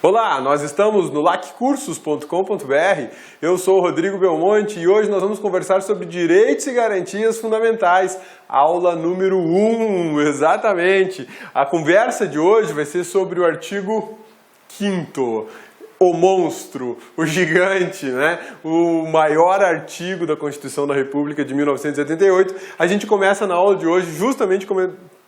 Olá, nós estamos no laccursos.com.br, eu sou o Rodrigo Belmonte e hoje nós vamos conversar sobre direitos e garantias fundamentais, aula número 1, exatamente. A conversa de hoje vai ser sobre o artigo 5º, o monstro, o gigante, né? O maior artigo da Constituição da República de 1988. A gente começa na aula de hoje justamente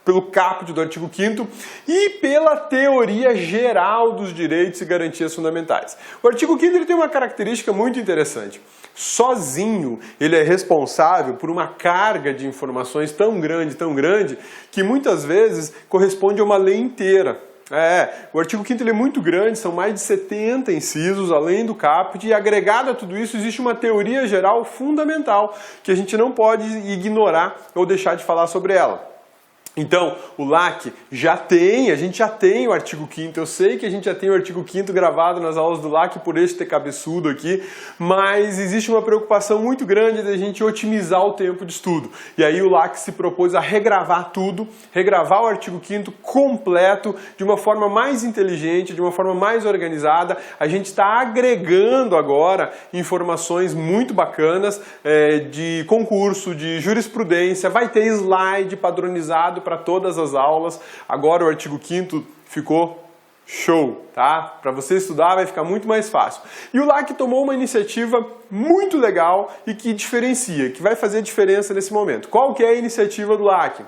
pelo caput do artigo 5º e pela teoria geral dos direitos e garantias fundamentais. O artigo 5º ele tem uma característica muito interessante. Sozinho, ele é responsável por uma carga de informações tão grande, que muitas vezes corresponde a uma lei inteira. O artigo 5º ele é muito grande, são mais de 70 incisos, além do caput, e agregado a tudo isso existe uma teoria geral fundamental, que a gente não pode ignorar ou deixar de falar sobre ela. Então, o LAC a gente já tem o artigo 5º, eu sei que a gente já tem o artigo 5º gravado nas aulas do LAC por este cabeçudo aqui, mas existe uma preocupação muito grande da gente otimizar o tempo de estudo. E aí o LAC se propôs a regravar tudo, regravar o artigo 5º completo, de uma forma mais inteligente, de uma forma mais organizada. A gente está agregando agora informações muito bacanas de concurso, de jurisprudência, vai ter slide padronizado para todas as aulas. Agora o artigo 5º ficou show, tá? Para você estudar vai ficar muito mais fácil. E o LAC tomou uma iniciativa muito legal e que diferencia, que vai fazer diferença nesse momento. Qual que é a iniciativa do LAC?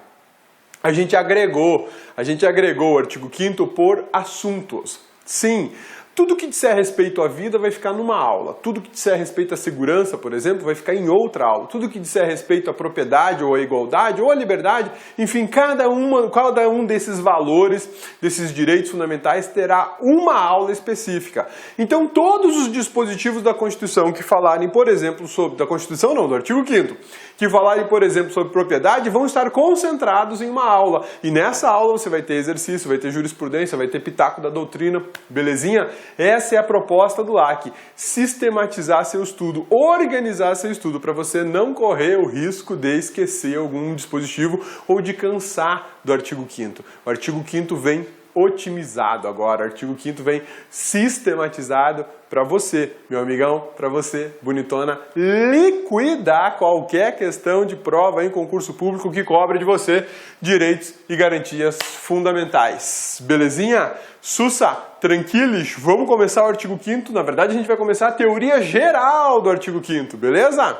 A gente agregou o artigo 5º por assuntos. Sim, tudo que disser respeito à vida vai ficar numa aula. Tudo que disser respeito à segurança, por exemplo, vai ficar em outra aula. Tudo que disser respeito à propriedade ou à igualdade ou à liberdade, enfim, cada um desses valores, desses direitos fundamentais terá uma aula específica. Então, todos os dispositivos da Constituição que falarem, por exemplo, da Constituição não, do artigo 5º, que falarem, por exemplo, sobre propriedade, vão estar concentrados em uma aula. E nessa aula você vai ter exercício, vai ter jurisprudência, vai ter pitaco da doutrina, belezinha? Essa é a proposta do LAC, sistematizar seu estudo, organizar seu estudo, para você não correr o risco de esquecer algum dispositivo ou de cansar do artigo 5º. O artigo 5º vem otimizado agora, o artigo 5º vem sistematizado para você, meu amigão, para você, bonitona, liquidar qualquer questão de prova em concurso público que cobre de você direitos e garantias fundamentais. Belezinha? Sussa, tranquilos? Vamos começar o artigo 5º. Na verdade, a gente vai começar a teoria geral do artigo 5º, beleza?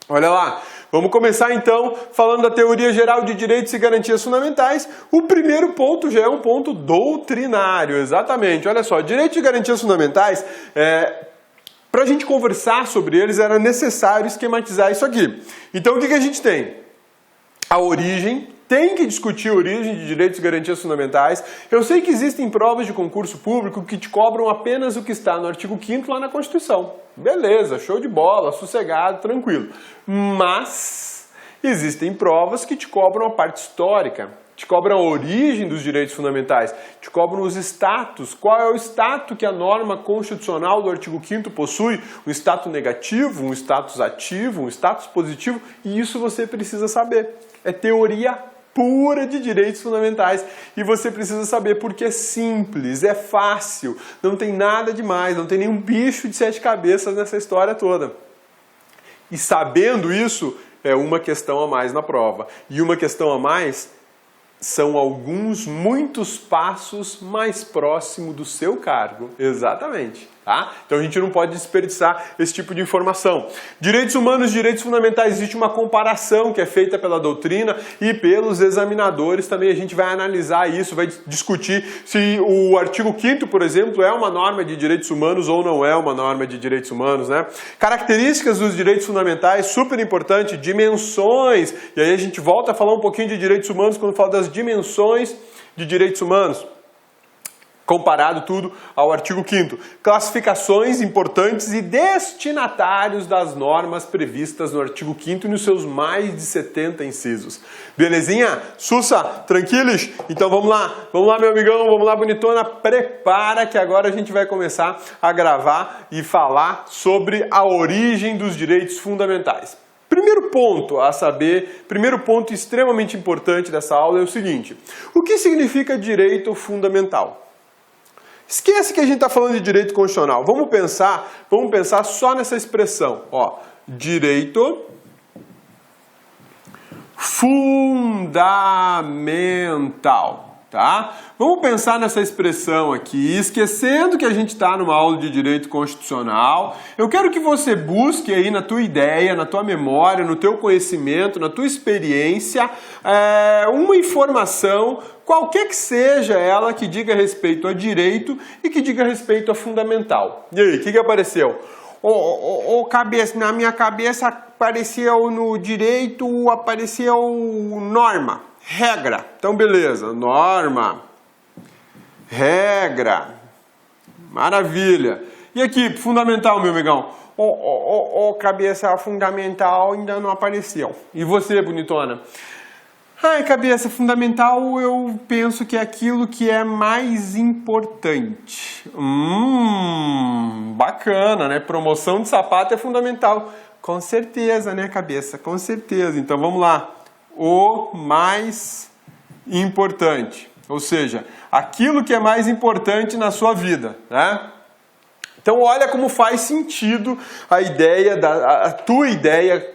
Olha lá. Vamos começar então falando da teoria geral de direitos e garantias fundamentais. O primeiro ponto já é um ponto doutrinário, exatamente. Olha só, direitos e garantias fundamentais, para a gente conversar sobre eles era necessário esquematizar isso aqui. Então o que a gente tem? A origem. Tem que discutir a origem de direitos e garantias fundamentais. Eu sei que existem provas de concurso público que te cobram apenas o que está no artigo 5º lá na Constituição. Beleza, show de bola, sossegado, tranquilo. Mas existem provas que te cobram a parte histórica, te cobram a origem dos direitos fundamentais, te cobram os status. Qual é o status que a norma constitucional do artigo 5º possui? Um status negativo, um status ativo, um status positivo, e isso você precisa saber. É teoria pura de direitos fundamentais e você precisa saber porque é simples, é fácil, não tem nada demais, não tem nenhum bicho de 7 cabeças nessa história toda. E sabendo isso, é uma questão a mais na prova. E uma questão a mais são muitos passos mais próximo do seu cargo. Exatamente. Tá? Então a gente não pode desperdiçar esse tipo de informação. Direitos humanos e direitos fundamentais, existe uma comparação que é feita pela doutrina e pelos examinadores também. A gente vai analisar isso, vai discutir se o artigo 5º, por exemplo, é uma norma de direitos humanos ou não é uma norma de direitos humanos, né? Características dos direitos fundamentais, super importante, dimensões. E aí a gente volta a falar um pouquinho de direitos humanos quando fala das dimensões de direitos humanos. Comparado tudo ao artigo 5º. Classificações importantes e destinatários das normas previstas no artigo 5º e nos seus mais de 70 incisos. Belezinha? Sussa, tranquilos? Então vamos lá, meu amigão, vamos lá, bonitona, prepara que agora a gente vai começar a gravar e falar sobre a origem dos direitos fundamentais. Primeiro ponto a saber, primeiro ponto extremamente importante dessa aula é o seguinte: o que significa direito fundamental? Esquece que a gente está falando de direito constitucional. Vamos pensar só nessa expressão. Ó, direito fundamental. Tá? Vamos pensar nessa expressão aqui, esquecendo que a gente está numa aula de direito constitucional. Eu quero que você busque aí na tua ideia, na tua memória, no teu conhecimento, na tua experiência, uma informação, qualquer que seja ela, que diga respeito a direito e que diga respeito a fundamental. E aí, o que apareceu? Cabeça, na minha cabeça apareceu no direito, apareceu norma. Regra. Então, beleza. Norma. Regra. Maravilha. E aqui, fundamental, meu amigão? Cabeça, fundamental ainda não apareceu. E você, bonitona? Ai, cabeça, fundamental, eu penso que é aquilo que é mais importante. Bacana, né? Promoção de sapato é fundamental. Com certeza, né, cabeça? Com certeza. Então, vamos lá. O mais importante, ou seja, aquilo que é mais importante na sua vida, né? Então olha como faz sentido a tua ideia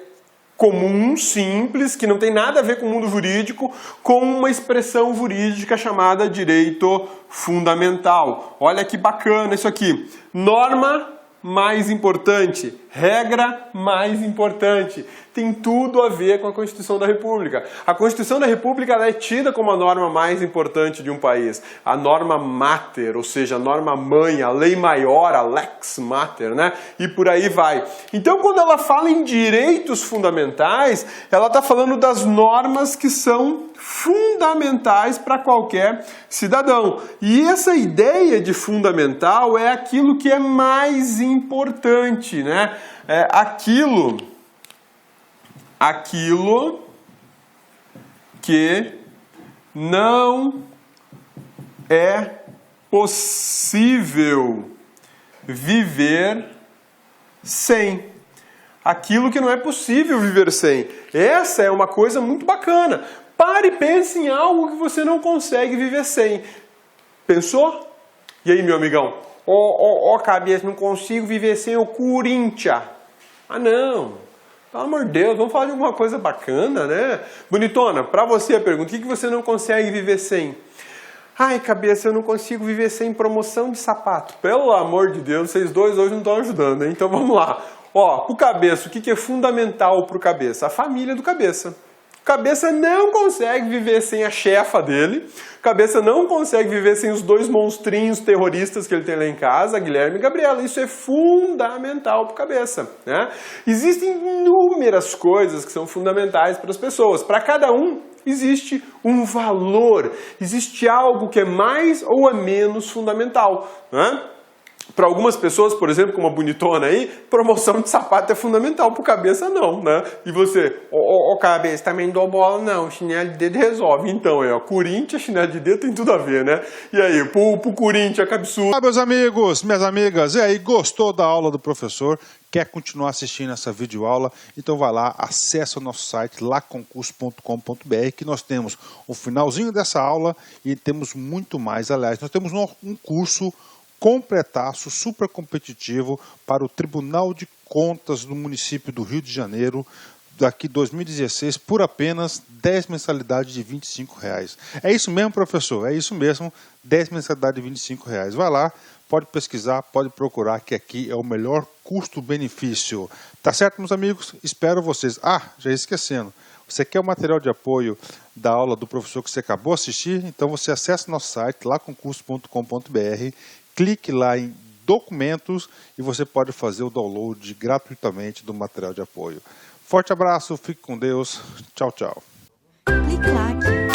comum, simples, que não tem nada a ver com o mundo jurídico, com uma expressão jurídica chamada direito fundamental. Olha que bacana isso aqui. Norma mais importante, regra mais importante. Tem tudo a ver com a Constituição da República. A Constituição da República ela é tida como a norma mais importante de um país. A norma mater, ou seja, a norma mãe, a lei maior, a lex mater, né? E por aí vai. Então, quando ela fala em direitos fundamentais, ela está falando das normas que são fundamentais para qualquer cidadão. E essa ideia de fundamental é aquilo que é mais importante, né? É aquilo que não é possível viver sem. Aquilo que não é possível viver sem. Essa é uma coisa muito bacana. Pare e pense em algo que você não consegue viver sem. Pensou? E aí, meu amigão? Cabeça, não consigo viver sem o Corinthians. Ah, não. Pelo amor de Deus, vamos falar de alguma coisa bacana, né? Bonitona, pra você a pergunta, o que você não consegue viver sem? Ai, cabeça, eu não consigo viver sem promoção de sapato. Pelo amor de Deus, vocês dois hoje não estão ajudando, hein? Então vamos lá. Ó, o cabeça, o que é fundamental pro cabeça? A família do cabeça. Cabeça não consegue viver sem a chefa dele. Cabeça não consegue viver sem os dois monstrinhos terroristas que ele tem lá em casa, Guilherme e Gabriela. Isso é fundamental para o cabeça, né? Existem inúmeras coisas que são fundamentais para as pessoas. Para cada um existe um valor. Existe algo que é mais ou é menos fundamental, né? Para algumas pessoas, por exemplo, como a bonitona aí, promoção de sapato é fundamental, para o cabeça não, né? E você, cabeça, também dou bola não, chinelo de dedo resolve. Então, Corinthians, chinelo de dedo tem tudo a ver, né? E aí, pro Corinthians, que absurdo. Olá, meus amigos, minhas amigas, e aí, gostou da aula do professor? Quer continuar assistindo essa videoaula? Então vai lá, acessa o nosso site laconcurso.com.br, que nós temos o finalzinho dessa aula e temos muito mais. Aliás, nós temos um curso completaço, super competitivo para o Tribunal de Contas do município do Rio de Janeiro, daqui 2016, por apenas 10 mensalidades de R$ 25,00. É isso mesmo, professor? É isso mesmo, 10 mensalidades de R$ 25,00. Vai lá, pode pesquisar, pode procurar, que aqui é o melhor custo-benefício. Tá certo, meus amigos? Espero vocês. Ah, já ia esquecendo. Você quer o material de apoio da aula do professor que você acabou de assistir? Então você acessa nosso site, laconcurso.com.br, clique lá em documentos e você pode fazer o download gratuitamente do material de apoio. Forte abraço, fique com Deus. Tchau, tchau. Clique lá.